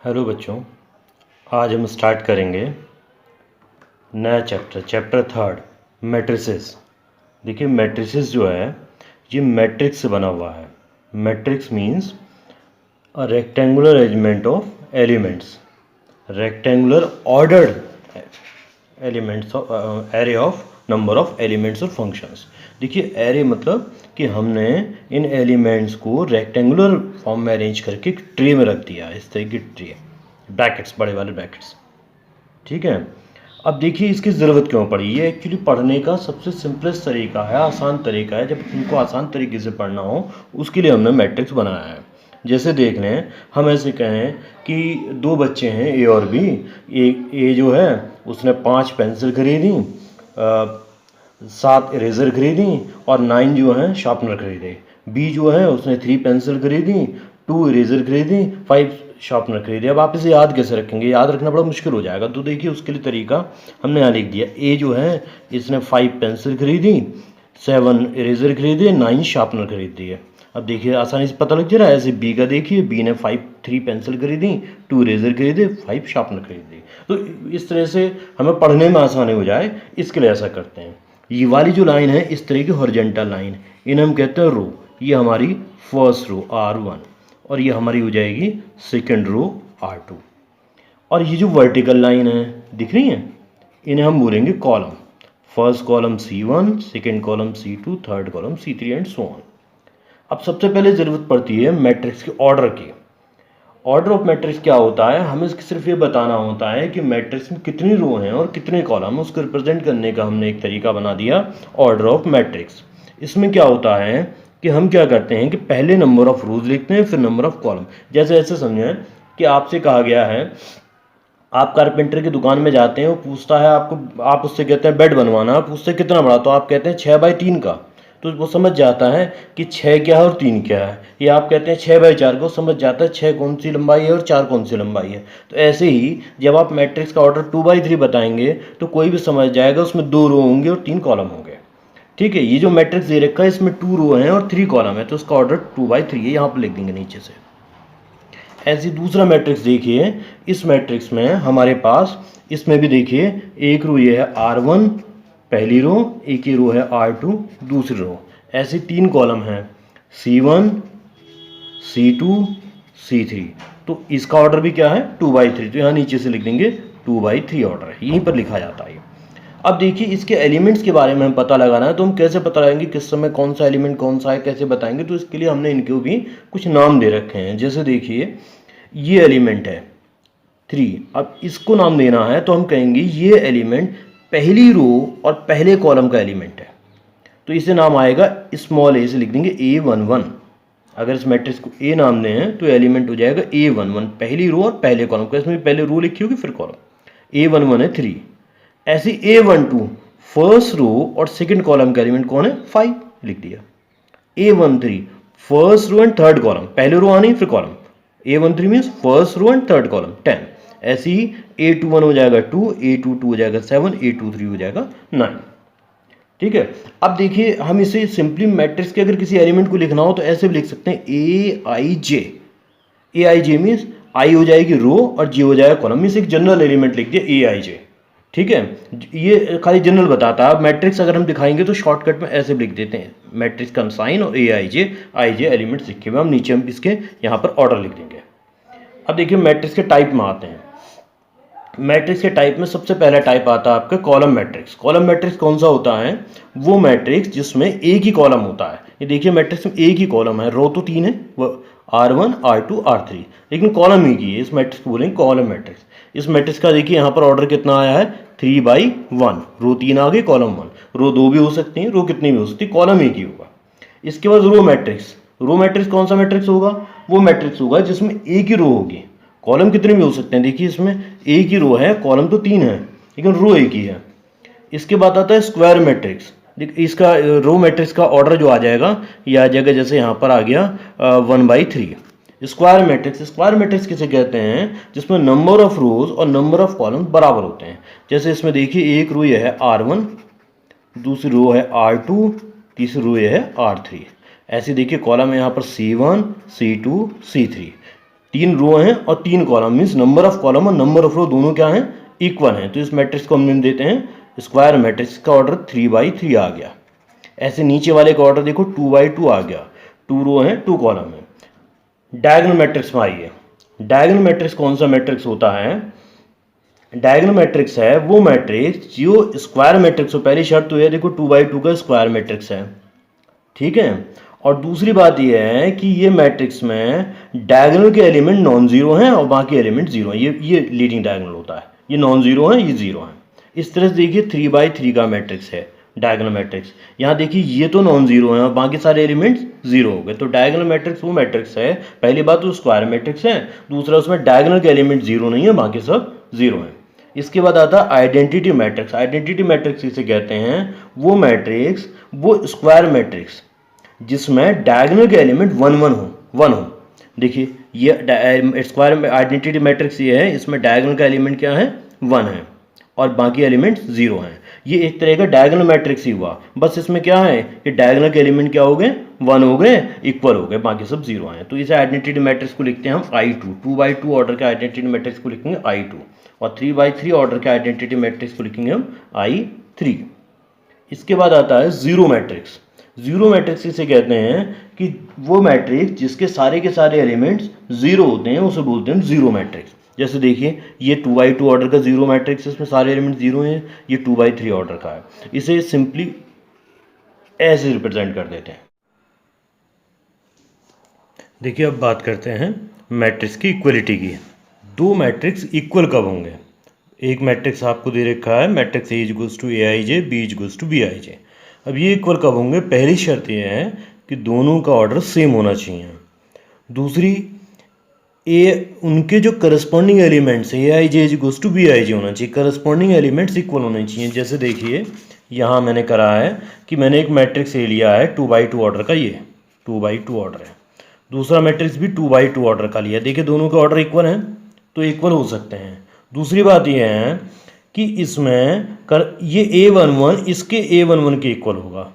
Hello बच्चों, आज हम स्टार्ट करेंगे नया चैप्टर थर्ड मैट्रिसेस। देखिए मैट्रिसेस जो है ये मैट्रिक्स से बना हुआ है। Matrix means a rectangular arrangement of elements, rectangular ordered elements of array of number of elements और फंक्शंस। देखिए एरे मतलब कि हमने इन एलिमेंट्स को रेक्टेंगुलर फॉर्म में अरेंज करके एक ट्रे में रख दिया, इस तरह की ट्रे, ब्रैकेट्स, बड़े वाले ब्रैकेट्स। ठीक है, अब देखिए इसकी ज़रूरत क्यों पड़ी। ये एक्चुअली पढ़ने का सबसे सिंपलेस्ट तरीका है, आसान तरीका है। जब इनको आसान तरीके से पढ़ना हो उसके लिए हमने मैट्रिक्स बनाया है। जैसे देख लें, हम ऐसे कहें कि दो बच्चे हैं ए और बी। ए जो है उसने 5 पेंसिल खरीदी, 7 इरेज़र खरीदी और 9 जो है शार्पनर खरीदे। बी जो है उसने 3 पेंसिल खरीदी, 2 इरेज़र खरीदी, 5 शार्पनर खरीदे। अब आप इसे याद कैसे रखेंगे? याद रखना बड़ा मुश्किल हो जाएगा। तो देखिए उसके लिए तरीका हमने यहाँ लिख दिया। ए जो है इसने 5 पेंसिल खरीदी, 7 इरेज़र खरीदे, 9 शार्पनर खरीद दिए। अब देखिए आसानी से पता लग जा रहा है। ऐसे बी का देखिए, बी ने 3 पेंसिल खरीदी, 2 इरेज़र खरीदे, 5 शार्पनर खरीदी। तो इस तरह से हमें पढ़ने में आसानी हो जाए, इसके लिए ऐसा करते हैं। ये वाली जो लाइन है इस तरह की हॉरिजॉन्टल लाइन, इन्हें हम कहते हैं रो। ये हमारी फर्स्ट रो R1 और ये हमारी हो जाएगी सेकेंड रो R2। और ये जो वर्टिकल लाइन है दिख रही है, इन्हें हम बोलेंगे column. First column C1, second column C2, third column C3 and so on. अब सबसे पहले ज़रूरत पड़ती है मैट्रिक्स के ऑर्डर की। ऑर्डर ऑफ मैट्रिक्स क्या होता है? हमें सिर्फ ये बताना होता है कि मैट्रिक्स में कितनी रो हैं और कितने कॉलम, उसको रिप्रेजेंट करने का हमने एक तरीका बना दिया, ऑर्डर ऑफ मैट्रिक्स। इसमें क्या होता है कि हम क्या करते हैं कि पहले नंबर ऑफ रोज लिखते हैं, फिर नंबर ऑफ कॉलम। जैसे ऐसे समझें कि आपसे कहा गया है, आप कारपेंटर की दुकान में जाते हैं, वो पूछता है आपको, आप उससे कहते हैं बेड बनवाना, पूछते हैं कितना बड़ा, तो आप कहते हैं 6x3 का। तो वो समझ जाता है कि 6 क्या है और 3 क्या है। या आप कहते हैं 6x4 का, वो समझ जाता है 6 कौन सी लंबाई है और 4 कौन सी लंबाई है। तो ऐसे ही जब आप मैट्रिक्स का ऑर्डर 2x3 बताएंगे तो कोई भी समझ जाएगा उसमें 2 रो होंगे और 3 कॉलम होंगे। ठीक है, ये जो मैट्रिक्स दे रखा है इसमें 2 रो हैं और 3 कॉलम है, तो उसका ऑर्डर 2x3 है। यहाँ पर लिख देंगे नीचे से। ऐसे दूसरा मैट्रिक्स देखिए, इस मैट्रिक्स में हमारे पास, इसमें भी देखिए एक रो ये है R1 पहली रो, एक ही रो है R2 दूसरी रो। ऐसे 3 कॉलम हैं C1, C2, C3। तो इसका ऑर्डर भी क्या है? 2x3। तो यहाँ नीचे से लिख देंगे 2x3 ऑर्डर है, यहीं पर लिखा जाता है। अब देखिए इसके एलिमेंट्स के बारे में हम पता लगाना है, तो हम कैसे पता लगाएंगे किस समय कौन सा एलिमेंट कौन सा है, कैसे बताएंगे? तो इसके लिए हमने इनको भी कुछ नाम दे रखे हैं। जैसे देखिए ये एलिमेंट है 3, अब इसको नाम देना है तो हम कहेंगे ये एलिमेंट पहली रो और पहले कॉलम का एलिमेंट है, तो इसे नाम आएगा स्मॉल ए से लिख देंगे A11। अगर इस मैट्रिक्स को ए नाम दें तो एलिमेंट हो जाएगा A11, पहली रो और पहले कॉलम का। इसमें पहले रो लिखी होगी फिर कॉलम। A11 है 3। ऐसे A12 फर्स्ट रो और सेकंड कॉलम का एलिमेंट कौन है? 5 लिख दिया। A13 first row and third column, पहले रो आनी फिर column. A13 means first row and third column 10। ऐसे ही A21 हो जाएगा 2, A22 हो जाएगा 7, A23 हो जाएगा 9। ठीक है, अब देखिए हम इसे सिंपली मैट्रिक्स के अगर किसी एलिमेंट को लिखना हो तो ऐसे भी लिख सकते हैं AIJ। AIJ मीन्स आई हो जाएगी रो और जे हो जाएगा कॉलम, मीन्स एक जनरल एलिमेंट लिख दिया AIJ। ठीक है, ये खाली जनरल बताता है। मैट्रिक्स अगर हम दिखाएंगे तो शॉर्टकट में ऐसे लिख देते हैं, मैट्रिक्स का साइन और AIJ, IJ एलिमेंट्स लिखे हुए, हम नीचे हम इसके यहाँ पर ऑर्डर लिख देंगे। अब देखिए मैट्रिक्स के टाइप में आते हैं। मैट्रिक्स के टाइप में सबसे पहला टाइप आता है आपका कॉलम मैट्रिक्स। कॉलम मैट्रिक्स कौन सा होता है? वो मैट्रिक्स जिसमें एक ही कॉलम होता है। ये देखिए मैट्रिक्स में एक ही कॉलम है, रो तो 3 है, वो R1, R2, R3, लेकिन कॉलम एक ही है। इस मैट्रिक्स को बोलेंगे कॉलम मैट्रिक्स। इस मैट्रिक्स का देखिए यहाँ पर ऑर्डर कितना आया है? 3/1। रो 3 आ गई, कॉलम 1। रो 2 भी हो सकती है, रो कितनी भी हो सकती है, कॉलम एक ही होगा। इसके बाद रो मैट्रिक्स। रो मैट्रिक्स कौन सा मैट्रिक्स होगा? वो मैट्रिक्स होगा जिसमें एक ही रो होगी, कॉलम कितने भी हो सकते हैं। देखिए इसमें एक ही रो है, कॉलम तो 3 है लेकिन रो एक ही है। इसके बाद आता है स्क्वायर मैट्रिक्स। इसका रो मैट्रिक्स का ऑर्डर जो आ जाएगा, ये आ जाएगा जैसे यहाँ पर आ गया 1/3। स्क्वायर मैट्रिक्स, स्क्वायर मैट्रिक्स किसे कहते हैं? जिसमें नंबर ऑफ रोज और नंबर ऑफ कॉलम बराबर होते हैं। जैसे इसमें देखिए एक रो ये है R1, दूसरी रो है R2, तीसरी रो ये है R3। ऐसे देखिए कॉलम है यहाँ पर C1, C2, C3। 3 रो हैं और 3 column, means number of column और नंबर ऑफ रो दोनों क्या हैं, इक्वल हैं। तो इस मैट्रिक्स को हम देते हैं स्क्वायर मैट्रिक्स का ऑर्डर 3/3 आ गया। ऐसे नीचे वाले का ऑर्डर देखो 2/2 आ गया, 2 रो हैं 2 कॉलम है। डायगोनल मैट्रिक्स में आइए। डायगोनल मैट्रिक्स कौन सा मैट्रिक्स होता है? डायगोनल मैट्रिक्स है वो मैट्रिक्स जो स्क्वायर मैट्रिक्स हो। पहली शर्त तो ये देखो 2/2 का स्क्वायर मैट्रिक्स है, ठीक है। और दूसरी बात यह है कि ये मैट्रिक्स में डायगोनल के एलिमेंट नॉन जीरो हैं और बाकी एलिमेंट जीरो हैं। ये लीडिंग डायगोनल होता है, ये नॉन जीरो हैं, ये जीरो हैं। इस तरह से देखिए 3/3 का मैट्रिक्स है डायगोनल मैट्रिक्स। यहाँ देखिए ये तो नॉन जीरो है और बाकी सारे एलिमेंट्स जीरो हो गए। तो डायगोनल मैट्रिक्स वो मैट्रिक्स है, पहली बात तो स्क्वायर मैट्रिक्स है, दूसरा उसमें डायगोनल के एलिमेंट जीरो नहीं है, बाकी सब जीरो हैं। इसके बाद आता है आइडेंटिटी मैट्रिक्स। आइडेंटिटी मैट्रिक्स इसे कहते हैं वो मैट्रिक्स, वो स्क्वायर मैट्रिक्स जिसमें डायगोनल के एलिमेंट 1 हो। देखिए ये स्क्वायर आइडेंटिटी मैट्रिक्स ये है, इसमें डायगोनल का एलिमेंट क्या है, 1 है और बाकी एलिमेंट 0 हैं। ये एक तरह का डायगोनल मैट्रिक्स ही हुआ, बस इसमें क्या है कि डायगोनल के एलिमेंट क्या हो गए, 1 हो गए, इक्वल हो गए, बाकी सब 0 हैं। तो इसे आइडेंटिटी मैट्रिक्स को लिखते हैं हम I2। 2/2 ऑर्डर के आइडेंटिटी मैट्रिक्स को लिखेंगे I2 और 3/3 ऑर्डर के आइडेंटिटी मैट्रिक्स को लिखेंगे हम I3। इसके बाद आता है जीरो मैट्रिक्स। जीरो मैट्रिक्स इसे कहते हैं कि वो मैट्रिक्स जिसके सारे के सारे एलिमेंट्स जीरो होते हैं, उसे बोलते हैं जीरो मैट्रिक्स। जैसे देखिए ये 2/2 ऑर्डर का जीरो मैट्रिक्स, इसमें सारे एलिमेंट जीरो हैं। ये 2/3 ऑर्डर का है, इसे सिंपली ऐसे रिप्रेजेंट कर देते हैं। देखिए अब बात करते हैं मैट्रिक्स की इक्वलिटी की। दो मैट्रिक्स इक्वल कब होंगे? एक मैट्रिक्स आपको दे रखा है, matrix A = Aij, B = Bij। अब ये इक्वल कब होंगे? पहली शर्त ये है कि दोनों का ऑर्डर सेम होना चाहिए। दूसरी, उनके जो करस्पॉन्डिंग एलिमेंट्स हैं Aij = Bij होना चाहिए, करस्पॉन्डिंग एलिमेंट्स इक्वल होने चाहिए। जैसे देखिए यहाँ मैंने करा है कि मैंने एक मैट्रिक्स ए लिया है 2/2 ऑर्डर का, ये 2/2 ऑर्डर है। दूसरा मैट्रिक्स भी 2/2 ऑर्डर का लिया। देखिए दोनों के ऑर्डर इक्वल हैं तो इक्वल हो सकते हैं। दूसरी बात यह है कि इसमें ये A11 इसके A11 के इक्वल होगा,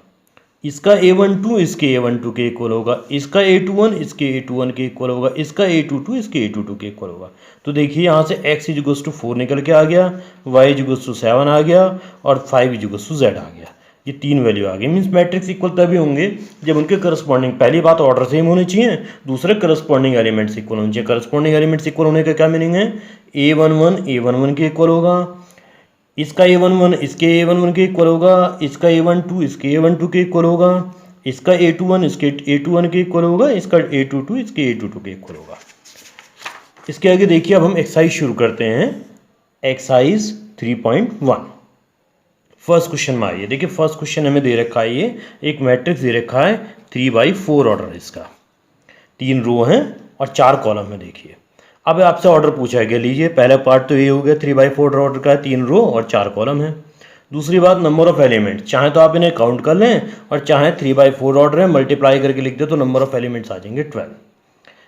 इसका A12 इसके A12 के इक्वल होगा, इसका A21 इसके A21 के इक्वल होगा, इसका A22 इसके A22 के इक्वल होगा। तो देखिए यहाँ से x = 4 निकल के आ गया, y = 7 आ गया और 5 = z आ गया। ये 3 वैल्यू आ गई। मीन्स मैट्रिक्स इक्वल तभी होंगे जब उनके करस्पॉन्डिंग, पहली बात ऑर्डर सेम होने चाहिए, दूसरे करस्पॉन्डिंग एलिमेंट्स इक्वल होने चाहिए। करस्पॉन्डिंग एलिमेंट्स इक्वल होने का क्या मीनिंग है? A11 A11 के इक्वल होगा, इसका A11 इसके A11 के इक्वल होगा, इसका A12 इसके A12 के इक्वल होगा, इसका A21 इसके A21 के इक्वल होगा, इसका A22 इसके A22 के इक्वल होगा। इसके आगे देखिए अब हम एक्सरसाइज शुरू करते हैं। एक्सरसाइज 3.1 फर्स्ट क्वेश्चन में आइए। देखिए फर्स्ट क्वेश्चन हमें दे रखा है, ये एक मैट्रिक्स दे रखा है 3/4 ऑर्डर है इसका, 3 रो हैं और 4 कॉलम है। देखिए अब आपसे ऑर्डर पूछा गया, लीजिए पहला पार्ट तो ये हो गया 3/4 ऑर्डर का, 3 रो और 4 कॉलम है। दूसरी बात नंबर ऑफ एलिमेंट, चाहे तो आप इन्हें काउंट कर लें और चाहे 3/4 ऑर्डर है मल्टीप्लाई करके लिख दे तो नंबर ऑफ एलिमेंट्स आ जाएंगे 12।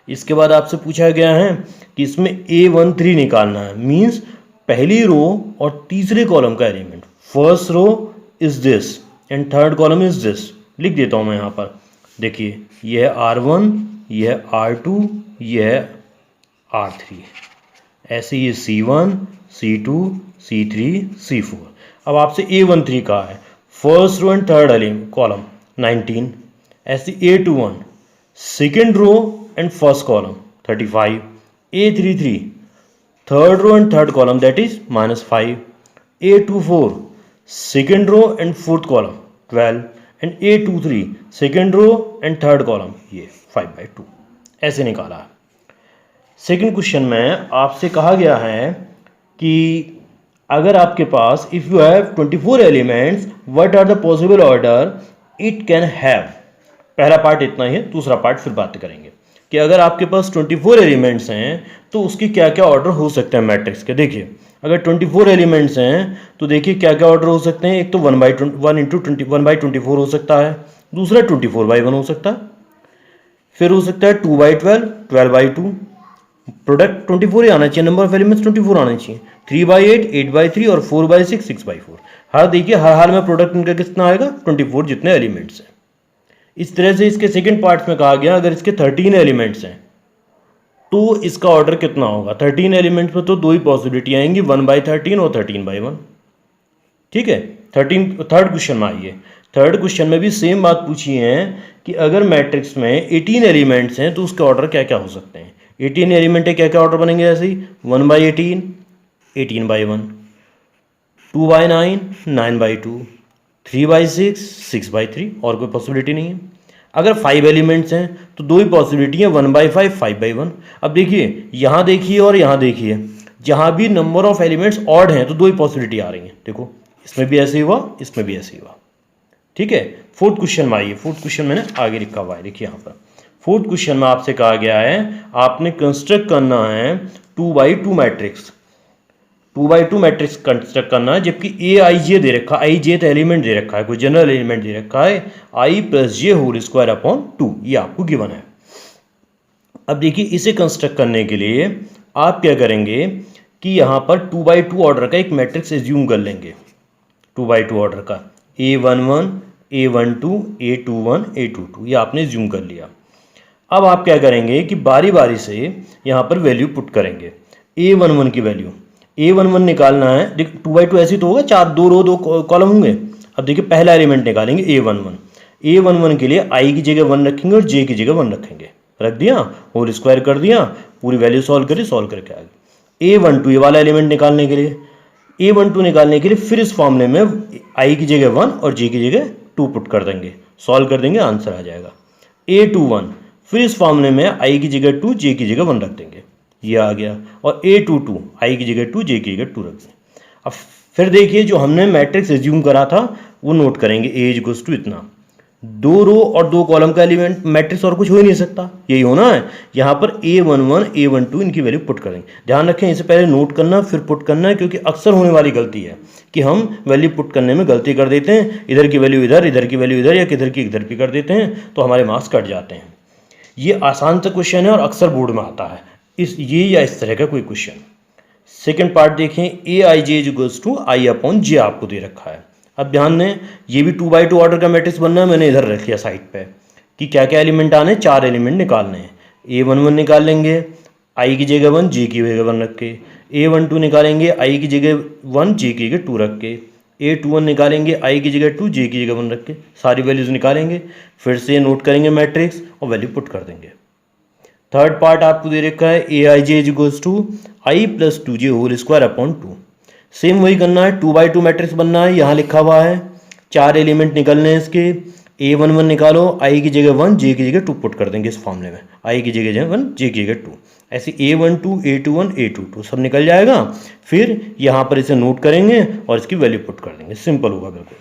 इसके बाद आपसे पूछा गया है कि इसमें A13 निकालना है, मीन्स पहली रो और तीसरे कॉलम का element. First row is this and third column is this. लिख देता हूँ मैं यहाँ पर। देखिए यह है R1, यह है R2, यह है R3, ऐसे ये C1, C2, C3, C4। अब आपसे A13 कहा है, first row and third column 19, ऐसे A21 second row and first column 35, A33 third row and third column that is -5, A24 second row and fourth column 12 and A23 second row and third column ये 5/2। ऐसे निकाला है। Second question में आपसे कहा गया है कि अगर आपके पास if you have 24 elements what are the possible order it can have. पहला पार्ट इतना ही है, दूसरा पार्ट फिर बात करेंगे कि अगर आपके पास 24 एलिमेंट्स हैं तो उसकी क्या क्या ऑर्डर हो सकते हैं मैट्रिक्स के। देखिए अगर 24 एलिमेंट्स हैं तो देखिए क्या क्या ऑर्डर हो सकते हैं। एक तो 1/24 हो सकता है, दूसरा 24/1 हो सकता है, फिर हो सकता है 2/12, 12/2। प्रोडक्ट 24 ही आना चाहिए, नंबर ऑफ एलिमेंट्स 24 आना चाहिए। 3/8, 8/3 और 4/6, 6/4। हर देखिए हर हाल में प्रोडक्ट इनका कितना आएगा, 24 जितने एलिमेंट्स हैं। इस तरह से इसके सेकंड पार्ट में कहा गया अगर इसके 13 एलिमेंट्स हैं तो इसका ऑर्डर कितना होगा? 13 एलिमेंट्स में तो दो ही पॉसिबिलिटी आएंगी, 1/13 और 13/1। ठीक है, थर्ड क्वेश्चन में आइए। थर्ड क्वेश्चन में भी सेम बात पूछी है कि अगर मैट्रिक्स में 18 एलिमेंट्स हैं तो उसके ऑर्डर क्या क्या हो सकते हैं। 18 एलिमेंट है, क्या क्या ऑर्डर बनेंगे? ऐसे ही 1/18, 18/1, 2/9, 9/2, 3/6, 6/3, और कोई पॉसिबिलिटी नहीं है। अगर 5 एलिमेंट्स हैं तो दो ही पॉसिबिलिटी है, 1/5, 5/1। अब देखिए, यहाँ देखिए और यहाँ देखिए, जहाँ भी नंबर ऑफ एलिमेंट्स ऑड हैं तो दो ही पॉसिबिलिटी आ रही हैं। देखो, इसमें भी ऐसे ही हुआ, इसमें भी ऐसे ही हुआ। ठीक है, फोर्थ क्वेश्चन में आइए। फोर्थ क्वेश्चन मैंने आगे लिखा हुआ है, देखिए यहाँ पर। फोर्थ क्वेश्चन में आपसे कहा गया है आपने कंस्ट्रक्ट करना है 2/2 मैट्रिक्स। 2/2 मैट्रिक्स कंस्ट्रक्ट करना है, जबकि ए आई जे दे रखा है, आई जे एलिमेंट दे रखा है, कोई जनरल एलिमेंट दे रखा है, आई प्लस जे होल स्क्वायर अपॉन 2, ये आपको गिवन है। अब देखिए, इसे कंस्ट्रक्ट करने के लिए आप क्या करेंगे कि यहाँ पर 2/2 ऑर्डर का एक मैट्रिक्स एज्यूम कर लेंगे। 2/2 ऑर्डर का A11, A12, A21, A22, ये आपने एज्यूम कर लिया। अब आप क्या करेंगे कि बारी बारी से यहाँ पर वैल्यू पुट करेंगे। A11 की वैल्यू, A11 निकालना है। देखिए 2/2 ऐसी तो होगा, चार, दो रो दो कॉलम होंगे। अब देखिए पहला एलिमेंट निकालेंगे A11। A11 के लिए I की जगह 1 रखेंगे और J की जगह 1 रखेंगे। रख दिया, होल स्क्वायर कर दिया, पूरी वैल्यू सॉल्व करी, सॉल्व करके आ गई। A12 ये वाला एलिमेंट निकालने के लिए, A12 निकालने के लिए फिर इस फॉर्मूले में I की जगह 1 और J की जगह 2 पुट कर देंगे, सॉल्व कर देंगे, आंसर आ जाएगा। A21 फिर इस फॉर्मूले में I की जगह 2, J की जगह 1 रख देंगे, ये आ गया। और A22 I की जगह 2, J की जगह 2 रख दें। अब फिर देखिए, जो हमने मैट्रिक्स एज्यूम करा था वो नोट करेंगे। A इक्वल्स टू इतना, दो रो और दो कॉलम का एलिमेंट मैट्रिक्स, और कुछ हो ही नहीं सकता, यही होना है। यहाँ पर A11, A12 इनकी वैल्यू पुट करेंगे। ध्यान रखें, इसे पहले नोट करना फिर पुट करना है, क्योंकि अक्सर होने वाली गलती है कि हम वैल्यू पुट करने में गलती कर देते हैं, इधर की वैल्यू इधर, इधर की वैल्यू इधर, या किधर की इधर भी कर देते हैं, तो हमारे मार्क्स कट जाते हैं। ये आसान सा क्वेश्चन है और अक्सर बोर्ड में आता है, ये या इस तरह का कोई क्वेश्चन। सेकेंड पार्ट देखें, AIJ equals to I upon J आपको दे रखा है। अब ध्यान दें, ये भी 2/2 ऑर्डर का मैट्रिक्स बनना है। मैंने इधर रख लिया साइड पे कि क्या क्या एलिमेंट आने, 4 एलिमेंट निकालने हैं। A11 निकाल लेंगे, I की जगह 1, J की जगह 1 रख के। A12 निकालेंगे, I की जगह 1, J की जगह 2 रख के। A21 निकालेंगे, I की जगह 2, J की जगह 1 रख के। सारी वैल्यूज निकालेंगे, फिर से नोट करेंगे मैट्रिक्स और वैल्यू पुट कर देंगे। थर्ड पार्ट आपको दे रखा है AIJ equals to I plus 2J whole square upon 2। Same वही करना है, 2/2 मैट्रिक्स बनना है। यहाँ लिखा हुआ है 4 एलिमेंट निकलने हैं इसके। A11 निकालो, I की जगह 1, J की जगह 2 पुट कर देंगे इस फॉर्मूले में। I की जगह 1, J की जगह 2, ऐसे A12, A21, A22 सब निकल जाएगा। फिर यहाँ पर इसे नोट करेंगे और इसकी वैल्यू पुट कर देंगे, सिंपल होगा बिल्कुल।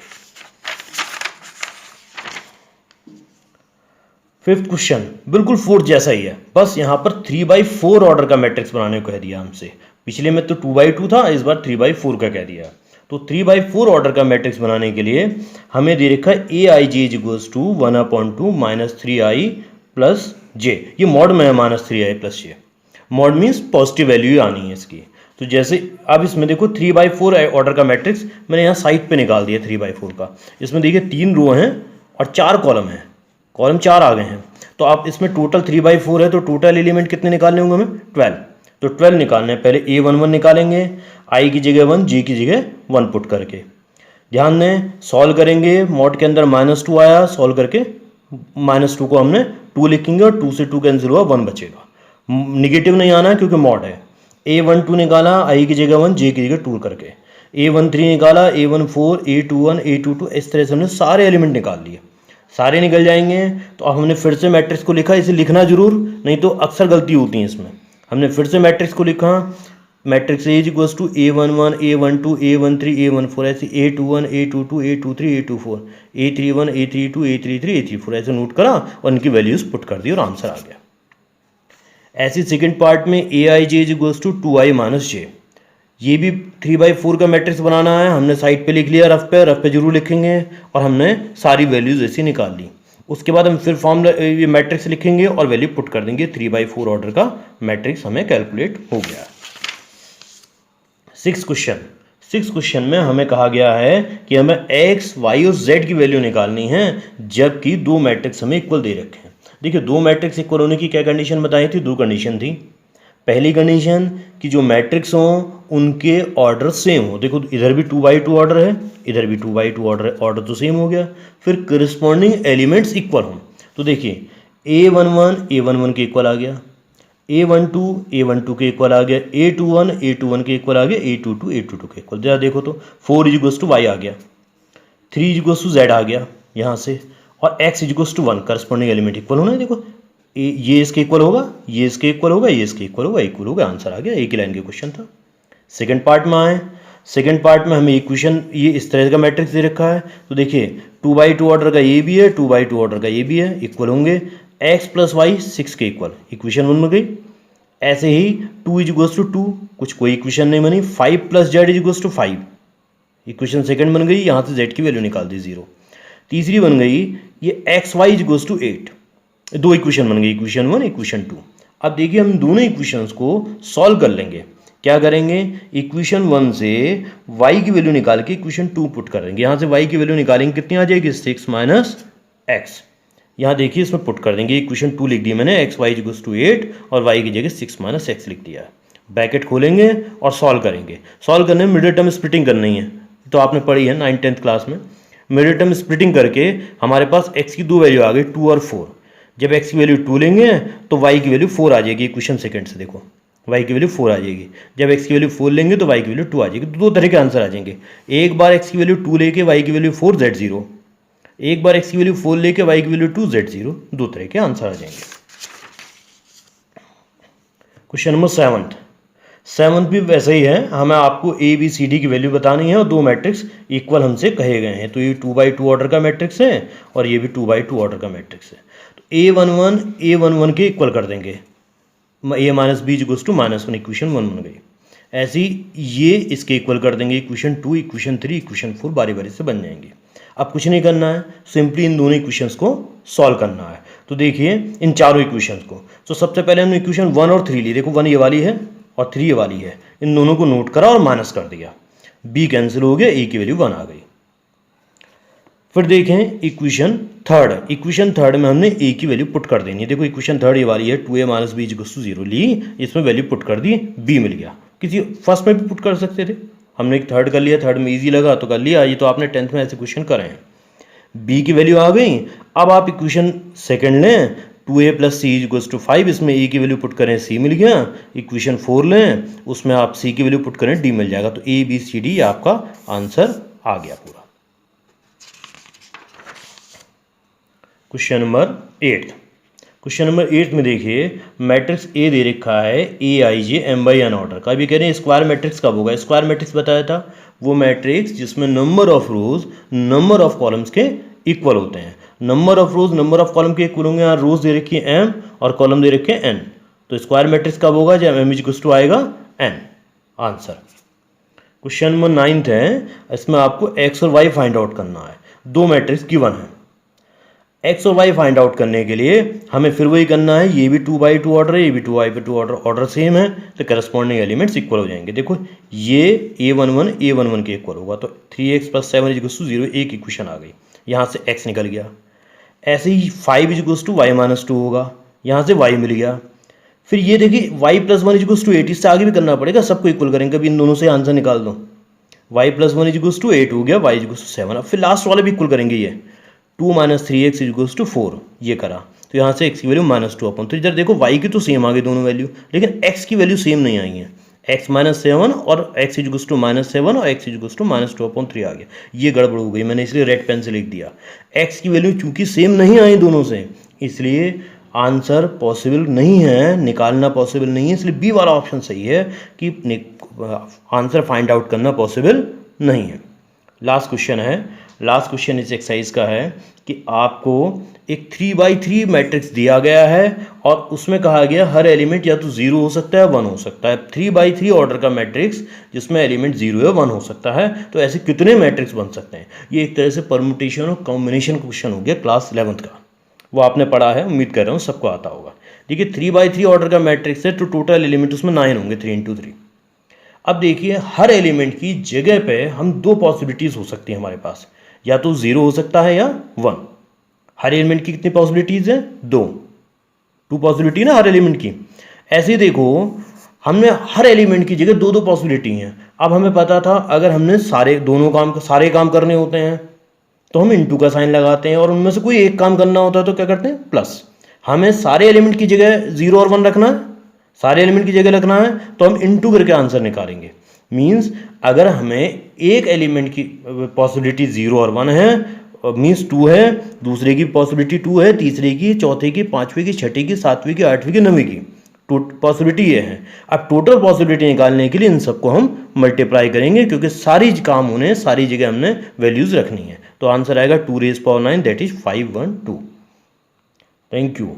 फिफ्थ क्वेश्चन बिल्कुल फोर्थ जैसा ही है, बस यहाँ पर 3/4 ऑर्डर का मैट्रिक्स बनाने को कह दिया हमसे। पिछले में तो 2/2 था, इस बार 3/4 का कह दिया। तो 3/4 ऑर्डर का मैट्रिक्स बनाने के लिए हमें दे रखा है AIJ equals to 1/2 minus 3I plus J। ये मॉड में है, minus 3I plus J। Mod means positive value आनी है इसकी। तो जैसे अब इसमें देखो 3/4 ऑर्डर का मैट्रिक्स मैंने यहाँ साइड पे निकाल दिया 3/4 का। इसमें देखिए 3 रो हैं और 4 कॉलम हैं, कॉलम 4 आ गए हैं। तो आप इसमें टोटल 3/4 है, तो टोटल एलिमेंट कितने निकालने होंगे हमें? 12। तो 12 निकालने हैं। पहले A11 निकालेंगे, I की जगह 1, J की जगह 1 पुट करके। ध्यान दें, सॉल्व करेंगे, मॉड के अंदर -2 आया, सॉल्व करके -2 को हमने 2 लिखेंगे और 2 से 2 कैंसिल हुआ, 1 बचेगा। निगेटिव नहीं आना क्योंकि मॉड है। A12 निकाला, I की जगह 1, J की जगह 2 करके। A13 निकाला, A14, A21, A22, इस तरह से हमने सारे एलिमेंट निकाल लिए। सारे निकल जाएंगे। तो अब हमने फिर से मैट्रिक्स को लिखा, इसे लिखना जरूर, नहीं तो अक्सर गलती होती है इसमें। हमने फिर से मैट्रिक्स को लिखा, matrix A equals to A11, A12, A13, A14, ऐसे A21, A22, A23, A24, A31, A32, A33, A34, ऐसे नोट करा और इनकी वैल्यूज पुट कर दी और आंसर आ गया। ऐसे सेकेंड पार्ट में AIJ equals to 2I minus J। ये भी 3/4 का मैट्रिक्स बनाना है। हमने साइड पे लिख लिया, रफ पे जरूर लिखेंगे, और हमने सारी वैल्यूज ऐसी निकाल ली। उसके बाद हम फिर ये मैट्रिक्स लिखेंगे और वैल्यू पुट कर देंगे। 3/4 ऑर्डर का मैट्रिक्स हमें कैलकुलेट हो गया। सिक्स क्वेश्चन में हमें कहा गया है कि हमें X, Y और Z की वैल्यू निकालनी है, जबकि 2 मैट्रिक्स हमें इक्वल दे रखे हैं। देखिए 2 मैट्रिक्स इक्वल होने की क्या कंडीशन बताई थी? 2 कंडीशन थी। पहली कंडीशन कि जो मैट्रिक्स हों उनके ऑर्डर सेम हो। देखो इधर भी 2x2 ऑर्डर है, इधर भी 2x2 ऑर्डर है, ऑर्डर तो सेम हो गया। फिर करस्पॉन्डिंग एलिमेंट्स इक्वल हों। तो देखिए A11 के इक्वल आ गया, A12 के इक्वल आ गया, A21 के इक्वल आ गया, A22 के इक्वल। जरा देखो तो 4 इज टू वाई आ गया, 3 इज टू जेड आ गया यहाँ से, और x is to 1 corresponding element equal होना है। देखो ये इसके इक्वल होगा, ये इसके इक्वल होगा, ये इसके इक्वल होगा, इक्वल होगा, आंसर आ गया। एक ही लाइन का क्वेश्चन था। सेकंड पार्ट में आए, सेकंड पार्ट में हमें इक्वेशन ये इस तरह का मैट्रिक्स दे रखा है। तो देखिए 2x2 ऑर्डर का ये भी है, 2x2 ऑर्डर का ये भी है, इक्वल होंगे, x प्लस वाई 6 के इक्वल, इक्वेशन बन गई। ऐसे ही 2 इज टू 2, कुछ कोई इक्वेशन नहीं बनी। 5 plus Z is to 5, equation second बन गई, यहाँ से जेड की वैल्यू निकाल दी 0। तीसरी बन गई ये एक्स वाई इज टू 8, दो इक्वेशन बन गई, इक्वेशन 1 इक्वेशन 2। अब देखिए हम दोनों इक्वेशंस को सॉल्व कर लेंगे। क्या करेंगे, इक्वेशन 1 से y की वैल्यू निकाल के इक्वेशन 2 पुट करेंगे। यहाँ से y की वैल्यू निकालेंगे, कितनी आ जाएगी 6 माइनस एक्स। यहाँ देखिए इसमें पुट कर देंगे, इक्वेशन 2 लिख दी मैंने, एक्स वाई इज टू 8 और y की जगह 6 माइनस एक्स लिख दिया। ब्रैकेट खोलेंगे और सॉल्व करेंगे। सॉल्व करने में मिडिल टर्म स्प्लिटिंग करनी है, तो आपने पढ़ी है 9th-10th क्लास में। मिडिल टर्म स्प्लिटिंग करके हमारे पास x की दो वैल्यू आ गई 2 और 4। जब x की वैल्यू 2 लेंगे तो y की वैल्यू 4 आ जाएगी। इक्वेशन सेकंड से देखो y की वैल्यू 4 आ जाएगी। जब x की वैल्यू 4 लेंगे तो y की वैल्यू 2 आ जाएगी। दो तरह के आंसर आ जाएंगे, एक बार x की वैल्यू 2 लेके y की वैल्यू 4 z0, एक बार x की वैल्यू 4 लेके y की वैल्यू 2 z0, दो तरह के आंसर आ जाएंगे। क्वेश्चन नंबर 7 भी वैसे ही है, हमें आपको a b c d की वैल्यू बतानी है और दो मैट्रिक्स इक्वल हमसे कहे गए हैं। तो ये 2x2 ऑर्डर का मैट्रिक्स है और ये भी 2x2 ऑर्डर का मैट्रिक्स है। तो A11 के इक्वल कर देंगे, a minus B equals to -1, equation 1 बन गई। ऐसे ही ये इसके इक्वल कर देंगे, इक्वेशन 2 इक्वेशन 3 इक्वेशन 4 बारी बारी से बन जाएंगे। अब कुछ नहीं करना है, सिंपली इन दोनों इक्वेशंस को सॉल्व करना है। तो देखिए इन चारों इक्वेशंस को, तो सबसे पहले हमने इक्वेशन 1 और 3 ली। देखो 1 ये वाली है और 3 ये वाली है, इन दोनों को नोट करा और माइनस कर दिया, b कैंसिल हो गया, a की वैल्यू 1 आ गई। फिर देखें इक्वेशन थर्ड में हमने a की वैल्यू पुट कर देनी है। देखो इक्वेशन थर्ड ये वाली है, 2a minus B equals to 0 ली, इसमें वैल्यू पुट कर दी, b मिल गया। किसी फर्स्ट में भी पुट कर सकते थे, हमने एक थर्ड कर लिया, थर्ड में इजी लगा तो कर लिया। ये तो आपने 10th में ऐसे क्वेश्चन करे हैं। b की वैल्यू आ गई। अब आप इक्वेशन सेकंड लें, 2a plus C equals to 5, इसमें a की वैल्यू पुट करें, c मिल गया। इक्वेशन 4 लें, उसमें आप c की वैल्यू पुट करें, d मिल जाएगा। तो a b c d आपका आंसर आ गया पूरा। क्वेश्चन नंबर 8 में देखिए मैट्रिक्स ए दे रखा है aij m/n ऑर्डर का। अभी कह रहे हैं स्क्वायर मैट्रिक्स कब होगा। स्क्वायर मैट्रिक्स बताया था, वो मैट्रिक्स जिसमें number of rose number of columns के इक्वल होते हैं। Number of rose number of column के इक्वल होंगे। यहाँ रोज दे रखी है m और कॉलम दे रखे हैं n। तो स्क्वायर मैट्रिक्स कब होगा, जब m इक्वल टू आएगा n। आंसर क्वेश्चन नंबर 9 है, इसमें आपको x और y फाइंड आउट करना है। दो मैट्रिक्स गिवन है, x और y फाइंड आउट करने के लिए हमें फिर वही करना है। ये भी 2x2 ऑर्डर है, ये भी 2x2 ऑर्डर सेम है, तो करस्पॉन्डिंग एलिमेंट्स इक्वल हो जाएंगे। देखो ये A11 के इक्वल होगा, तो 3x + 7 = 0, एक इक्वेशन आ गई, यहाँ से x निकल गया। ऐसे ही 5 = y - 2 होगा, यहाँ से y मिल गया। फिर ये देखिए y + 1 = 8, इससे आगे भी करना पड़ेगा, सबको इक्वल करेंगे। कभी इन दोनों से आंसर निकाल दो, y + 1 = 8 हो गया, y = 7। अब फिर लास्ट वाले भी इक्वल करेंगे, ये 2 - 3x = 4, ये करा। तो यहाँ से x की वैल्यू -2/3। इधर देखो y की तो सेम आ गई दोनों वैल्यू, लेकिन x की वैल्यू सेम नहीं आई है। x - 7 और x = -7 और x = -2/3 आ गया। ये गड़बड़ हो गई, मैंने इसलिए रेड पेन से लिख दिया। x की वैल्यू चूंकि सेम नहीं आई दोनों से, इसलिए आंसर पॉसिबल नहीं है, निकालना पॉसिबल नहीं है। इसलिए बी वाला ऑप्शन सही है कि आंसर फाइंड आउट करना पॉसिबल नहीं है। लास्ट क्वेश्चन इस एक्सरसाइज का है कि आपको एक 3x3 मैट्रिक्स दिया गया है और उसमें कहा गया हर एलिमेंट या तो 0 हो सकता है, 1 हो सकता है। 3x3 ऑर्डर का मैट्रिक्स जिसमें एलिमेंट 0 या 1 हो सकता है, तो ऐसे कितने मैट्रिक्स बन सकते हैं। ये एक तरह से परम्यूटेशन और कॉम्बिनेशन क्वेश्चन हो गया क्लास 11th का, वो आपने पढ़ा है, उम्मीद कर रहा हूँ सबको आता होगा। देखिए 3x3 ऑर्डर का मैट्रिक्स है, तो टोटल एलिमेंट उसमें 9 होंगे, 3 × 3। अब देखिए हर एलिमेंट की जगह पे हम दो पॉसिबिलिटीज हो सकती है हमारे पास, या तो 0 हो सकता है या 1। हर एलिमेंट की कितनी पॉसिबिलिटीज है, 2 पॉसिबिलिटी ना हर एलिमेंट की। ऐसे देखो हमने हर एलिमेंट की जगह दो दो पॉसिबिलिटी हैं। अब हमें पता था अगर हमने सारे काम करने होते हैं तो हम इनटू का साइन लगाते हैं, और उनमें से कोई एक काम करना होता है तो क्या करते हैं प्लस। हमें सारे एलिमेंट की जगह 0 और 1 रखना है, सारे एलिमेंट की जगह रखना है तो हम इनटू करके आंसर निकालेंगे। मीन्स अगर हमें एक एलिमेंट की पॉसिबिलिटी 0 और 1 है, मीन्स 2 है, दूसरे की पॉसिबिलिटी 2 है, तीसरे की, चौथे की, पांचवीं की, छठी की, सातवीं की, आठवीं की, नवीं की पॉसिबिलिटी ये है। अब टोटल पॉसिबिलिटी निकालने के लिए इन सबको हम मल्टीप्लाई करेंगे, क्योंकि सारी काम होने सारी जगह हमने वैल्यूज रखनी है। तो आंसर आएगा 2 raised power 9, that is 512। Thank you.